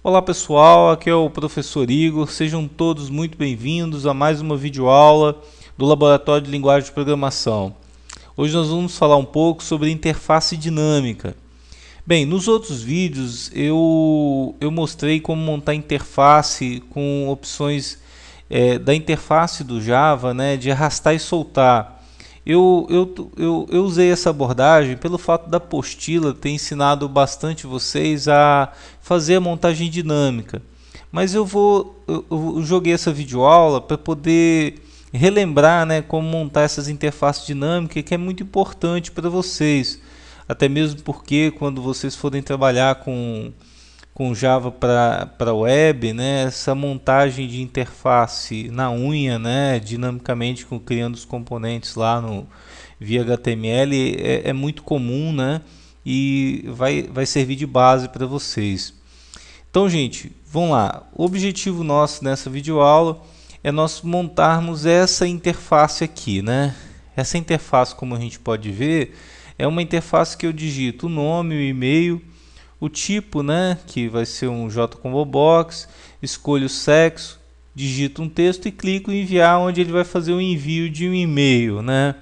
Olá pessoal, aqui é o professor Igor, sejam todos muito bem-vindos a mais uma videoaula do Laboratório de Linguagem de Programação. Hoje nós vamos falar um pouco sobre interface dinâmica. Bem, nos outros vídeos eu mostrei como montar interface com opções da interface do Java, né, de arrastar e soltar. Eu usei essa abordagem pelo fato da apostila ter ensinado bastante vocês a fazer a montagem dinâmica. Mas eu joguei essa videoaula para poder relembrar, né, como montar essas interfaces dinâmicas, que é muito importante para vocês. Até mesmo porque quando vocês forem trabalhar com Java para web, né, essa montagem de interface na unha, né, dinamicamente criando os componentes lá no via HTML é muito comum, né, e vai servir de base para vocês. Então, gente, vamos lá. O objetivo nosso nessa videoaula é nós montarmos essa interface aqui, né? Essa interface, como a gente pode ver, é uma interface que eu digito o nome, o e-mail, o tipo, né, que vai ser um JComboBox, escolho o sexo, digito um texto e clico em enviar, onde ele vai fazer o envio de um e-mail, né?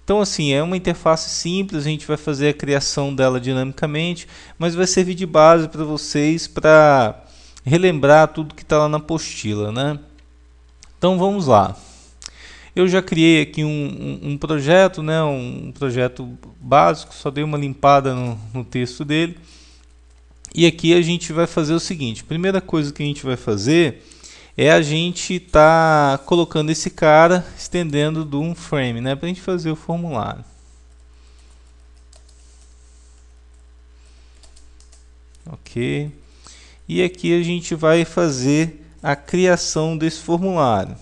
Então, assim, é uma interface simples, a gente vai fazer a criação dela dinamicamente, mas vai servir de base para vocês para relembrar tudo que está lá na apostila, né? Então, vamos lá. Eu já criei aqui um projeto, né? Um projeto básico, só dei uma limpada no texto dele. E aqui a gente vai fazer o seguinte: a primeira coisa que a gente vai fazer é a gente tá colocando esse cara, estendendo do um frame, né, para a gente fazer o formulário. Ok. E aqui a gente vai fazer a criação desse formulário.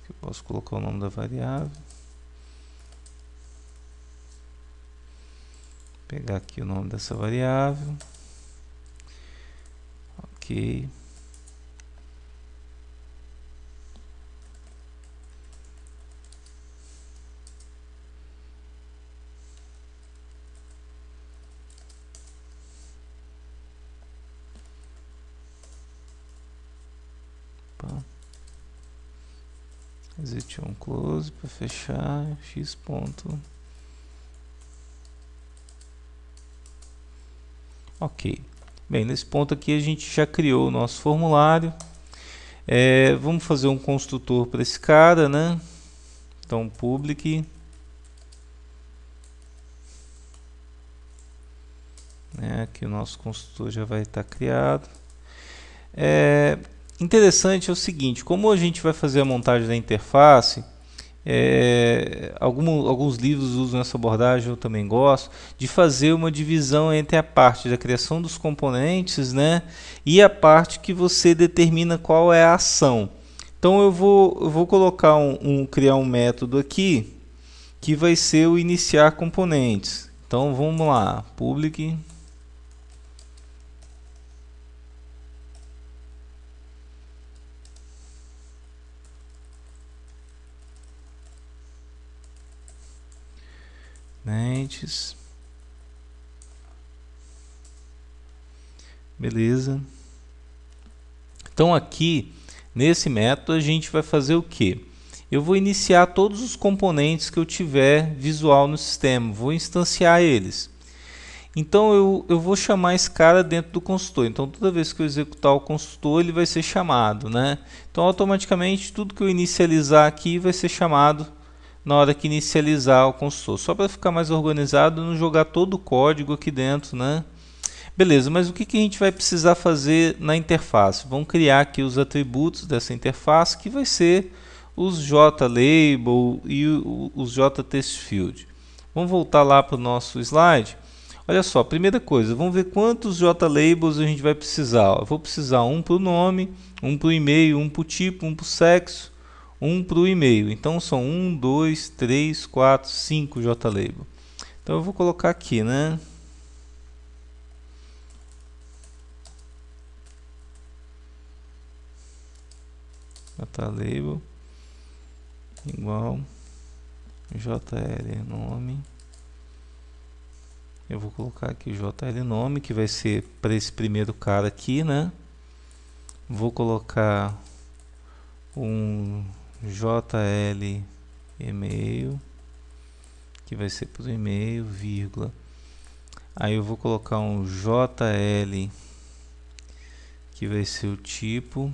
Eu posso colocar o nome da variável. Pegar aqui o nome dessa variável. Ok. Existe um close para fechar x ponto. Ok. Bem, nesse ponto aqui a gente já criou o nosso formulário. Vamos fazer um construtor para esse cara, né? Então, public, né? Aqui o nosso construtor já vai estar criado. Interessante é o seguinte: como a gente vai fazer a montagem da interface, alguns livros usam essa abordagem, eu também gosto, de fazer uma divisão entre a parte da criação dos componentes, né, e a parte que você determina qual é a ação. Então eu vou colocar criar um método aqui que vai ser o iniciar componentes. Então vamos lá, public componentes. Beleza. Então aqui nesse método a gente vai fazer o que? Eu vou iniciar todos os componentes que eu tiver visual no sistema, vou instanciar eles. Então eu vou chamar esse cara dentro do construtor. Então toda vez que eu executar o construtor, ele vai ser chamado, né? Então automaticamente tudo que eu inicializar aqui vai ser chamado na hora que inicializar o construtor. Só para ficar mais organizado, não jogar todo o código aqui dentro, né? Beleza, mas o que a gente vai precisar fazer na interface? Vamos criar aqui os atributos dessa interface, que vai ser os JLabel e os JTextField. Vamos voltar lá para o nosso slide. Olha só, primeira coisa, vamos ver quantos JLabels a gente vai precisar. Eu vou precisar um para o nome, um para o e-mail, um para o tipo, um para o sexo, um para o e-mail. Então são 1, 2, 3, 4, 5 JLabel. Então eu vou colocar aqui, né? JLabel igual JL nome. Eu vou colocar aqui JL nome, que vai ser para esse primeiro cara aqui, né? Vou colocar um JL e-mail, que vai ser para o e-mail, vírgula. Aí eu vou colocar um JL, que vai ser o tipo.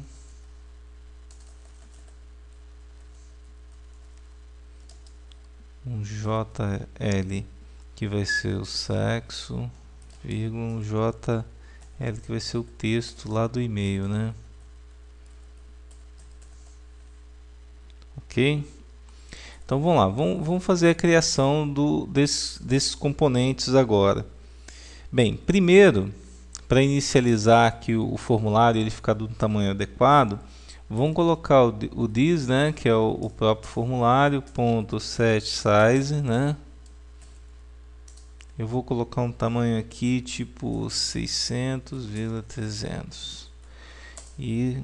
Um JL, que vai ser o sexo, vírgula, um JL, que vai ser o texto lá do e-mail, né? Ok? Então vamos lá, vamos fazer a criação desses componentes agora. Bem, primeiro, para inicializar aqui o formulário, ele ficar do tamanho adequado, vamos colocar o this, né, que é o próprio formulário, ponto set size, né? Eu vou colocar um tamanho aqui tipo 600,300 e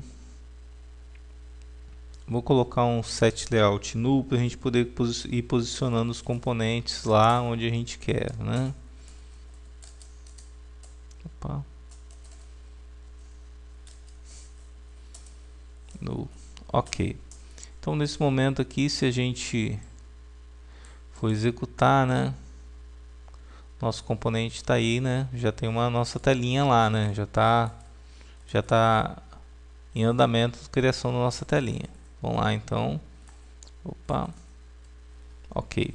vou colocar um set layout null para a gente poder ir posicionando os componentes lá onde a gente quer, né? Opa. Null. Ok. Então nesse momento aqui, se a gente for executar, né? Nosso componente está aí, né? Já tem uma nossa telinha lá, né? Já tá em andamento de criação da nossa telinha. Vamos lá então. Opa. Ok.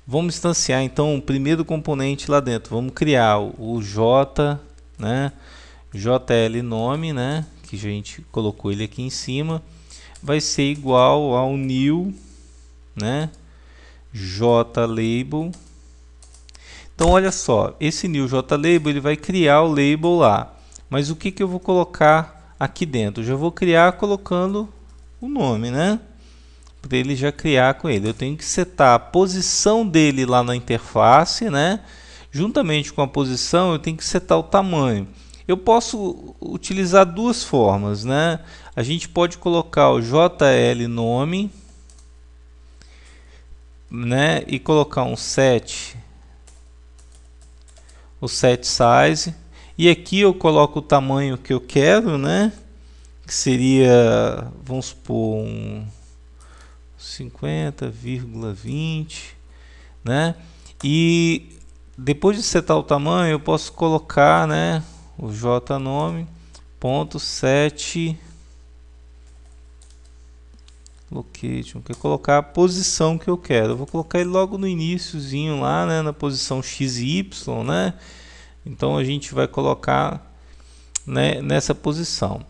Vamos instanciar então o primeiro componente lá dentro. Vamos criar o J, né? JL nome, né? Que a gente colocou ele aqui em cima. Vai ser igual ao new, né? JLabel. Então olha só, esse new JLabel ele vai criar o label lá. Mas o que eu vou colocar aqui dentro? Eu já vou criar colocando o nome, né? Para ele já criar com ele. Eu tenho que setar a posição dele lá na interface, né? Juntamente com a posição, eu tenho que setar o tamanho. Eu posso utilizar duas formas, né? A gente pode colocar o JL nome, né? E colocar um set, o set size. E aqui eu coloco o tamanho que eu quero, né? Que seria, vamos supor, um 50,20, né? E depois de setar o tamanho, eu posso colocar, né, o JNome ponto set location, que é colocar a posição que eu quero. Eu vou colocar ele logo no iniciozinho lá, né, na posição x e y, né? Então a gente vai colocar, né, nessa posição.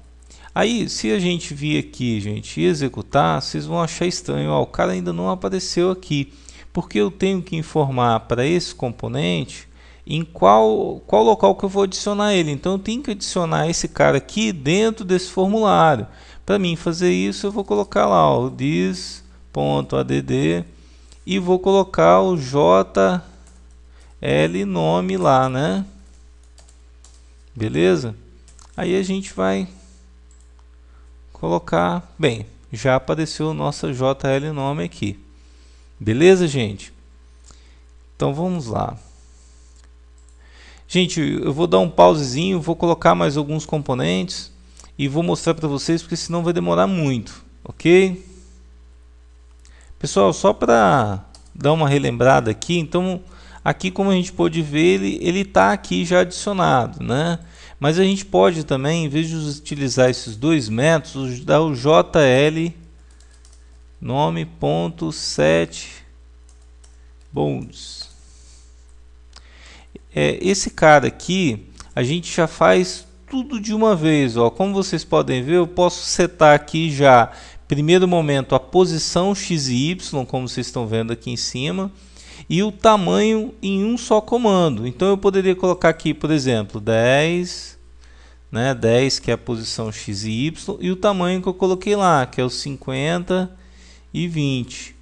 Aí, se a gente vir aqui, gente, e executar, vocês vão achar estranho. Ó, o cara ainda não apareceu aqui, porque eu tenho que informar para esse componente em qual local que eu vou adicionar ele. Então, eu tenho que adicionar esse cara aqui dentro desse formulário. Para mim fazer isso, eu vou colocar lá o this.add e vou colocar o JL nome lá, né? Beleza? Aí a gente vai colocar, bem, já apareceu o nosso JL nome aqui. Beleza, gente? Então vamos lá. Gente, eu vou dar um pausezinho, vou colocar mais alguns componentes e vou mostrar para vocês, porque senão vai demorar muito, ok? Pessoal, só para dar uma relembrada aqui, então aqui como a gente pode ver, ele está aqui já adicionado, né? Mas a gente pode também, em vez de utilizar esses dois métodos, dar o JL nome.setBounds. Esse cara aqui, a gente já faz tudo de uma vez. Ó. Como vocês podem ver, eu posso setar aqui já, primeiro momento, a posição x e y, como vocês estão vendo aqui em cima, e o tamanho em um só comando. Então eu poderia colocar aqui, por exemplo, 10, né, 10 que é a posição x e y, e o tamanho que eu coloquei lá, que é o 50 e 20.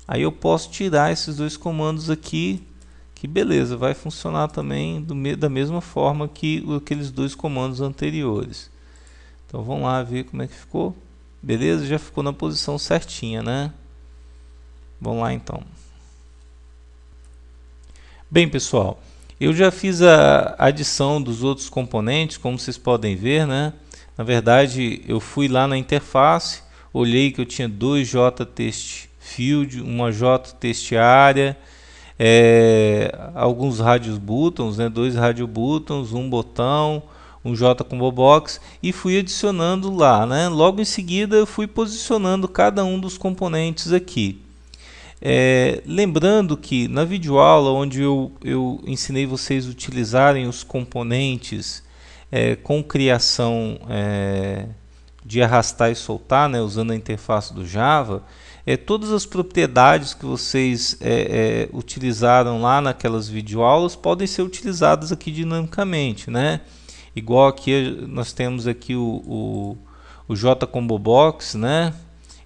Aí eu posso tirar esses dois comandos aqui, que beleza, vai funcionar também da mesma forma que aqueles dois comandos anteriores. Então vamos lá ver como é que ficou. Beleza? Já ficou na posição certinha, né? Vamos lá então. Bem, pessoal, eu já fiz a adição dos outros componentes, como vocês podem ver, né? Na verdade, eu fui lá na interface, olhei que eu tinha dois JTextField, uma JTextArea, alguns rádios buttons, né? Dois radio buttons, um botão, um JComboBox, e fui adicionando lá, né? Logo em seguida, eu fui posicionando cada um dos componentes aqui. Lembrando que na videoaula onde eu ensinei vocês a utilizarem os componentes com criação de arrastar e soltar, né, usando a interface do Java, todas as propriedades que vocês utilizaram lá naquelas videoaulas podem ser utilizadas aqui dinamicamente, né? Igual aqui nós temos aqui o JComboBox, né?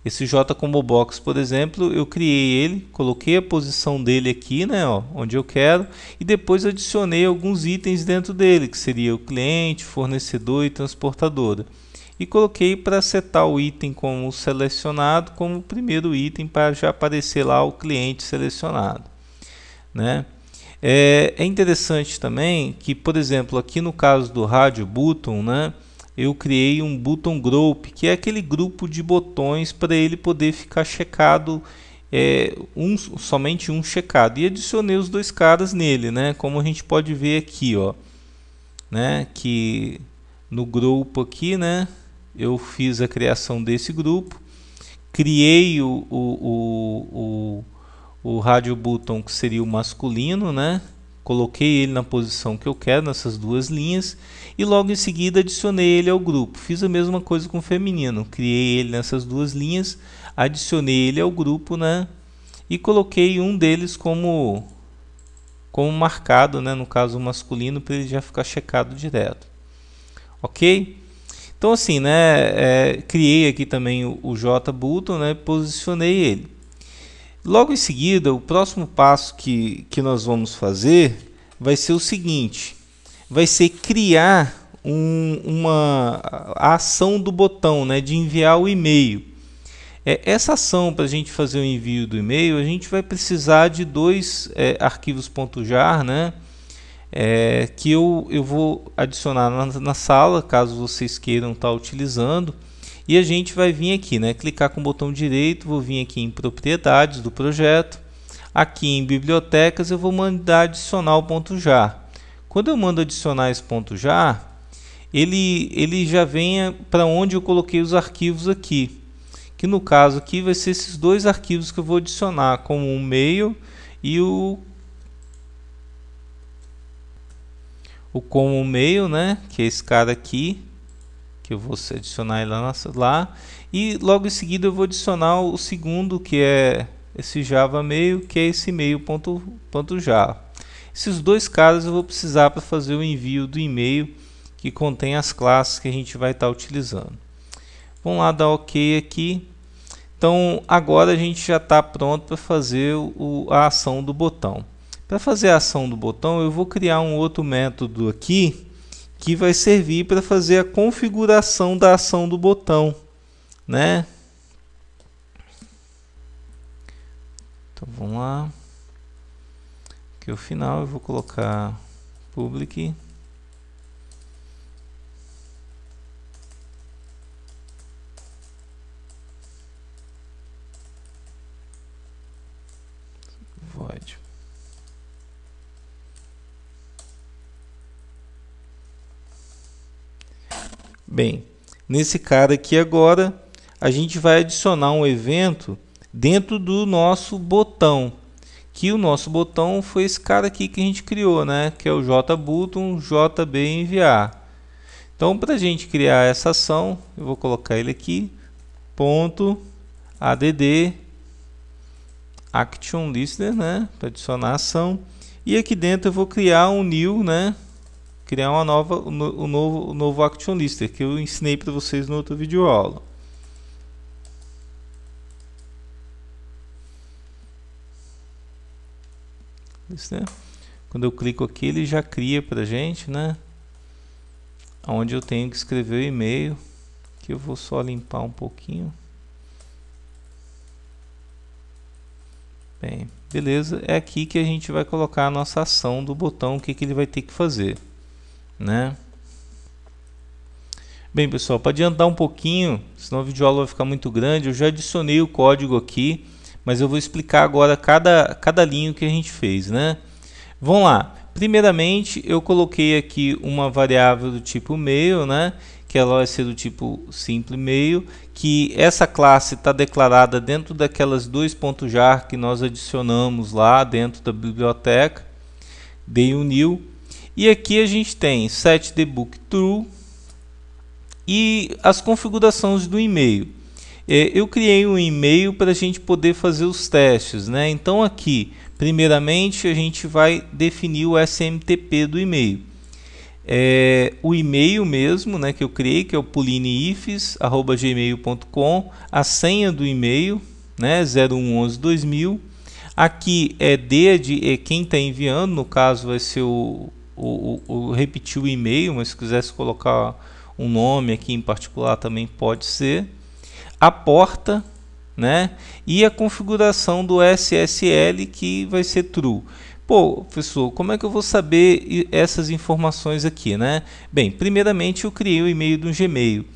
Esse JComboBox, por exemplo, eu criei ele, coloquei a posição dele aqui, né, ó, onde eu quero, e depois adicionei alguns itens dentro dele, que seria o cliente, fornecedor e transportadora. E coloquei para setar o item como selecionado, como o primeiro item, para já aparecer lá o cliente selecionado, né? É interessante também que, por exemplo, aqui no caso do Radio Button, né, eu criei um button group, que é aquele grupo de botões para ele poder ficar checado, somente um checado, e adicionei os dois caras nele, né? Como a gente pode ver aqui, ó, né? Que no grupo aqui, né? Eu fiz a criação desse grupo, criei o radio button, que seria o masculino, né? Coloquei ele na posição que eu quero, nessas duas linhas, e logo em seguida adicionei ele ao grupo. Fiz a mesma coisa com o feminino, criei ele nessas duas linhas, adicionei ele ao grupo, né? E coloquei um deles como marcado, né? No caso o masculino, para ele já ficar checado direto. Ok? Então assim, né? Criei aqui também o JButton, né? Posicionei ele. Logo em seguida, o próximo passo que nós vamos fazer vai ser o seguinte: vai ser criar a ação do botão, né, de enviar o e-mail. Essa ação, para a gente fazer o envio do e-mail, a gente vai precisar de dois arquivos .jar, né, que eu vou adicionar na sala, caso vocês queiram estar utilizando. E a gente vai vir aqui, né, clicar com o botão direito, vou vir aqui em propriedades do projeto, aqui em bibliotecas eu vou mandar adicionar o .jar. Quando eu mando adicionar esse .jar, ele já vem para onde eu coloquei os arquivos aqui, que no caso aqui vai ser esses dois arquivos que eu vou adicionar, como o mail e o como mail, né, que é esse cara aqui, que eu vou adicionar ele lá, e logo em seguida eu vou adicionar o segundo, que é esse Java Mail, que é esse mail.jar. Esses dois caras eu vou precisar para fazer o envio do e-mail que contém as classes que a gente vai estar utilizando. Vamos lá dar OK aqui. Então agora a gente já está pronto para fazer a ação do botão. Para fazer a ação do botão, eu vou criar um outro método aqui que vai servir para fazer a configuração da ação do botão, né? Então vamos lá. Aqui no final eu vou colocar public. Void. Bem, nesse cara aqui agora, a gente vai adicionar um evento dentro do nosso botão, que o nosso botão foi esse cara aqui que a gente criou, né? Que é o JButton JB enviar. Então, para a gente criar essa ação, eu vou colocar ele aqui, .add action listener, né? Para adicionar a ação. E aqui dentro eu vou criar um new, né? Criar uma novo action lister que eu ensinei para vocês no outro vídeo aula. Quando eu clico aqui, ele já cria para a gente, né? Onde eu tenho que escrever o e-mail, que eu vou só limpar um pouquinho. Bem, beleza, é aqui que a gente vai colocar a nossa ação do botão, o que ele vai ter que fazer, né? Bem, pessoal, para adiantar um pouquinho, senão a videoaula vai ficar muito grande, eu já adicionei o código aqui, mas eu vou explicar agora cada linha que a gente fez, né? Vamos lá. Primeiramente, eu coloquei aqui uma variável do tipo mail, né? Que ela vai ser do tipo simple mail, que essa classe está declarada dentro daquelas $jar que nós adicionamos lá dentro da biblioteca, dei um new, e aqui a gente tem set debug true e as configurações do e-mail. Eu criei um e-mail para a gente poder fazer os testes, né? Então aqui, primeiramente, a gente vai definir o SMTP do e-mail. O e-mail mesmo, né, que eu criei, que é o paulineifes@gmail.com, a senha do e-mail, né, 0111-2000. Aqui é D de quem está enviando, no caso vai ser repetir o e-mail, mas se quisesse colocar um nome aqui em particular também pode ser. A porta, né, e a configuração do SSL, que vai ser true. Pô, professor, como é que eu vou saber essas informações aqui, né? Bem, primeiramente eu criei o e-mail do Gmail.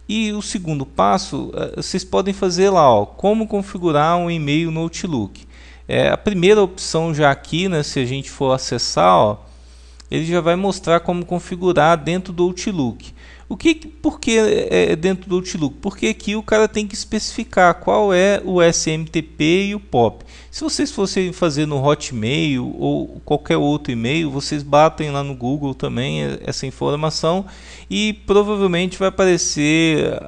E o segundo passo, vocês podem fazer lá, ó, como configurar um e-mail no Outlook. A primeira opção já aqui, né, se a gente for acessar, ó, ele já vai mostrar como configurar dentro do Outlook. Por que dentro do Outlook? Porque aqui o cara tem que especificar qual é o SMTP e o POP. Se vocês fossem fazer no Hotmail ou qualquer outro e-mail, vocês batem lá no Google também essa informação e provavelmente vai aparecer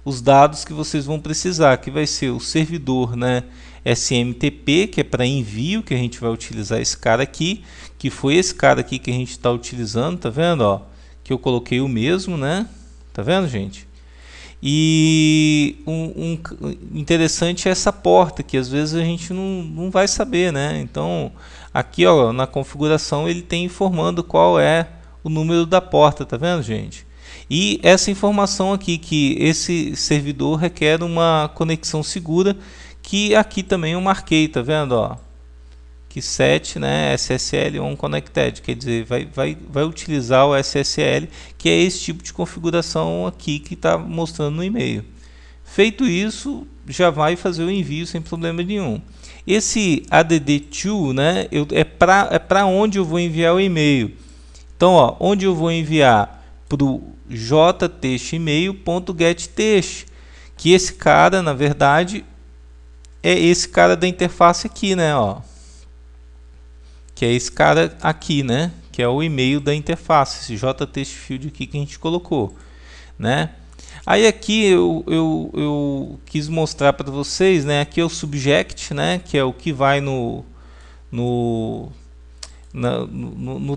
os dados que vocês vão precisar, que vai ser o servidor, né, SMTP, que é para envio, que a gente vai utilizar esse cara aqui, que foi esse cara aqui que a gente está utilizando, tá vendo, ó? Que eu coloquei o mesmo, né? Tá vendo, gente? E interessante é essa porta, que às vezes a gente não vai saber, né? Então, aqui, ó, na configuração ele tem informando qual é o número da porta, tá vendo, gente? E essa informação aqui, que esse servidor requer uma conexão segura, que aqui também eu marquei, tá vendo, ó? Que set, né, SSL on connected, quer dizer, vai utilizar o SSL, que é esse tipo de configuração aqui que está mostrando no e-mail. Feito isso, já vai fazer o envio sem problema nenhum. Esse add2, né, é para onde eu vou enviar o e-mail. Então, ó, onde eu vou enviar para o jtextemail.getText, que esse cara, na verdade, é esse cara da interface aqui, né, ó. Que é esse cara aqui, né? Que é o e-mail da interface, esse jtextfield aqui que a gente colocou, né? Aí aqui eu quis mostrar para vocês, né? Aqui é o subject, né? Que é o que vai no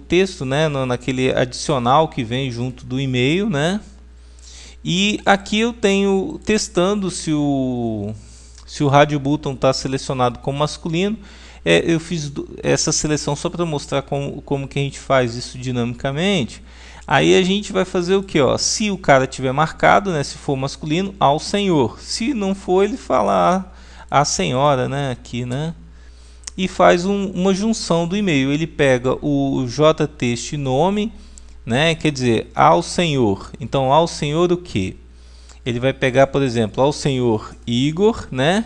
texto, né? Naquele adicional que vem junto do e-mail, né? E aqui eu tenho testando se o radio button está selecionado como masculino. Eu fiz essa seleção só para mostrar como que a gente faz isso dinamicamente. Aí a gente vai fazer o que? Se o cara tiver marcado, né, se for masculino, ao senhor. Se não for, ele fala a senhora, né, aqui, né? E faz uma junção do e-mail. Ele pega o jtext nome, né, quer dizer, ao senhor. Então, ao senhor o que? Ele vai pegar, por exemplo, ao senhor Igor, né?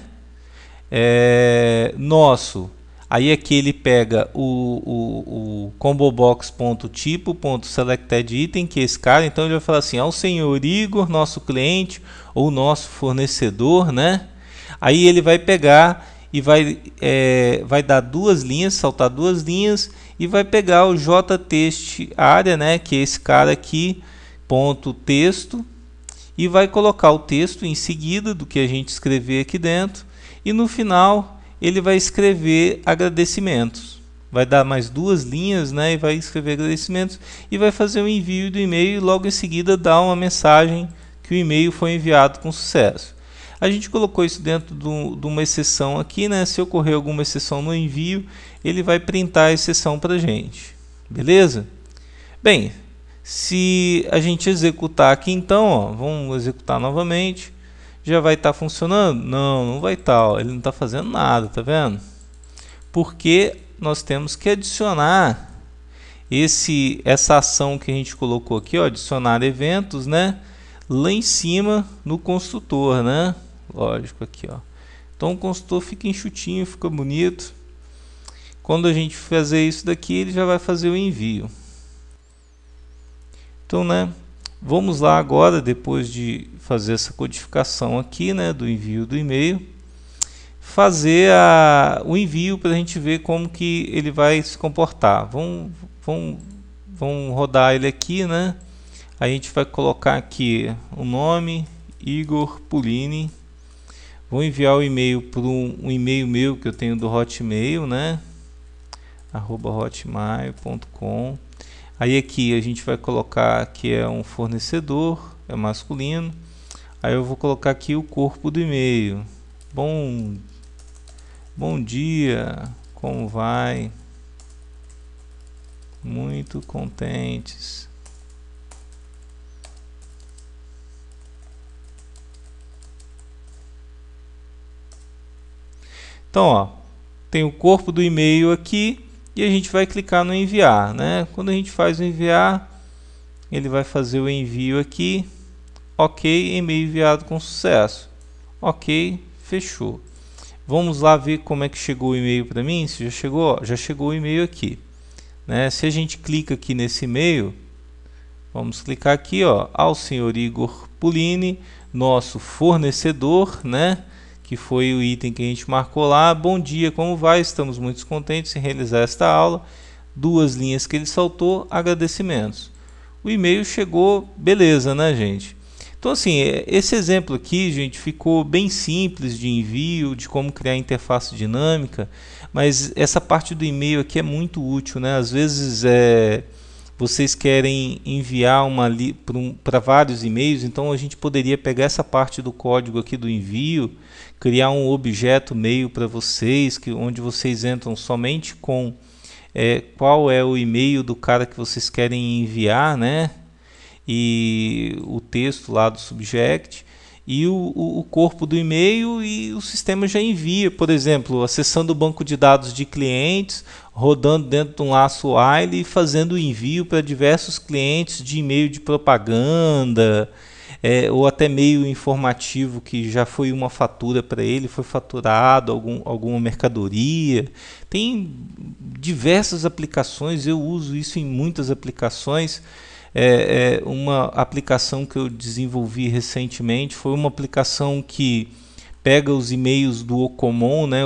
Nosso. Aí aqui ele pega o combobox.tipo.selectedItem, que é esse cara. Então ele vai falar assim, ao senhor Igor, nosso cliente ou nosso fornecedor, né? Aí ele vai pegar e vai dar duas linhas, saltar duas linhas e vai pegar o jtext área, né? Que é esse cara aqui, ponto texto, e vai colocar o texto em seguida do que a gente escrever aqui dentro. E no final ele vai escrever agradecimentos. Vai dar mais duas linhas, né, e vai escrever agradecimentos e vai fazer o envio do e-mail e logo em seguida dar uma mensagem que o e-mail foi enviado com sucesso. A gente colocou isso dentro de uma exceção aqui, né? Se ocorrer alguma exceção no envio, ele vai printar a exceção para a gente. Beleza? Bem, se a gente executar aqui então, ó, vamos executar novamente. Já vai estar funcionando? Não vai estar, ó, ele não está fazendo nada, tá vendo? porque nós temos que adicionar essa ação que a gente colocou aqui, ó, adicionar eventos, né, lá em cima no construtor, né? Lógico, aqui, ó. Então o construtor fica enxutinho, fica bonito. Quando a gente fazer isso daqui, ele já vai fazer o envio. Então, né, vamos lá agora, depois de fazer essa codificação aqui, né, do envio do e-mail, fazer o envio para a gente ver como que ele vai se comportar. Vamos rodar ele aqui, né? A gente vai colocar aqui o nome, Igor Pulini. Vou enviar o e-mail para um e-mail meu que eu tenho do Hotmail, né? @hotmail.com. Aí aqui a gente vai colocar que é um fornecedor, é masculino. Aí eu vou colocar aqui o corpo do e-mail. Bom dia, como vai? Muito contentes. Então, ó, tem o corpo do e-mail aqui e a gente vai clicar no enviar, né? Quando a gente faz o enviar, ele vai fazer o envio aqui. Ok, e-mail enviado com sucesso. Ok, fechou. Vamos lá ver como é que chegou o e-mail para mim. Se já chegou, ó, já chegou o e-mail aqui, né? Se a gente clica aqui nesse e-mail, vamos clicar aqui, ó, ao senhor Igor Pulini, nosso fornecedor, né? Que foi o item que a gente marcou lá. Bom dia, como vai? Estamos muito contentes em realizar esta aula. Duas linhas que ele saltou, agradecimentos. O e-mail chegou, beleza, né, gente? Então, assim, esse exemplo aqui, gente, ficou bem simples de envio, de como criar interface dinâmica, mas essa parte do e-mail aqui é muito útil, né? Às vezes vocês querem enviar para vários e-mails, então a gente poderia pegar essa parte do código aqui do envio, criar um objeto mail para vocês, onde vocês entram somente com qual é o e-mail do cara que vocês querem enviar, né? E o texto lá do subject e o corpo do e-mail, e o sistema já envia, por exemplo, acessando o banco de dados de clientes, rodando dentro de um laço while e fazendo o envio para diversos clientes de e-mail de propaganda, ou até meio informativo que já foi uma fatura para ele, foi faturado alguma mercadoria. Tem diversas aplicações, eu uso isso em muitas aplicações. Uma aplicação que eu desenvolvi recentemente foi uma aplicação que pega os e-mails do Ocomon, né,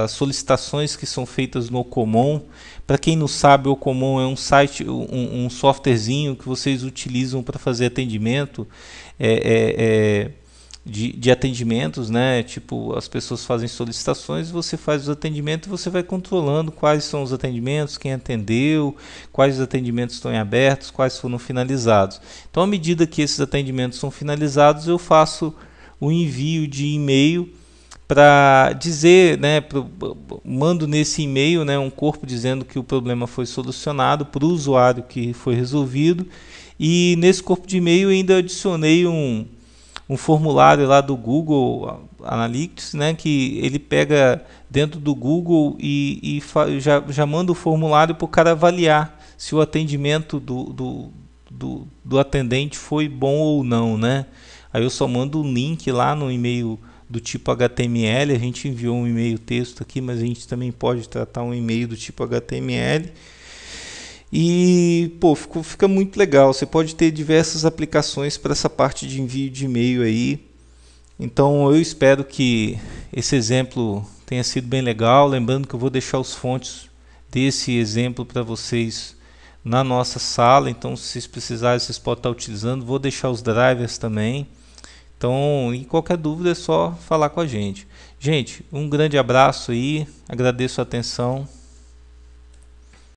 as solicitações que são feitas no Ocomon. Para quem não sabe, o Ocomon é um site, um softwarezinho que vocês utilizam para fazer atendimento de atendimentos, né? Tipo, as pessoas fazem solicitações, você faz os atendimentos e você vai controlando quais são os atendimentos, quem atendeu, quais atendimentos estão em abertos, quais foram finalizados. Então, à medida que esses atendimentos são finalizados, eu faço o envio de e-mail para dizer, né, mando nesse e-mail, né, um corpo dizendo que o problema foi solucionado para o usuário, que foi resolvido, e nesse corpo de e-mail ainda adicionei um formulário lá do Google Analytics, né, que ele pega dentro do Google e já manda o formulário para o cara avaliar se o atendimento do atendente foi bom ou não, né? Aí eu só mando um link lá no e-mail do tipo HTML. A gente enviou um e-mail texto aqui, mas a gente também pode tratar um e-mail do tipo HTML. E pô, fica muito legal. Você pode ter diversas aplicações para essa parte de envio de e-mail aí. Então eu espero que esse exemplo tenha sido bem legal. Lembrando que eu vou deixar os fontes desse exemplo para vocês na nossa sala. Então se vocês precisarem, vocês podem estar utilizando. Vou deixar os drivers também. Então, em qualquer dúvida é só falar com a gente. Gente, um grande abraço aí. Agradeço a atenção.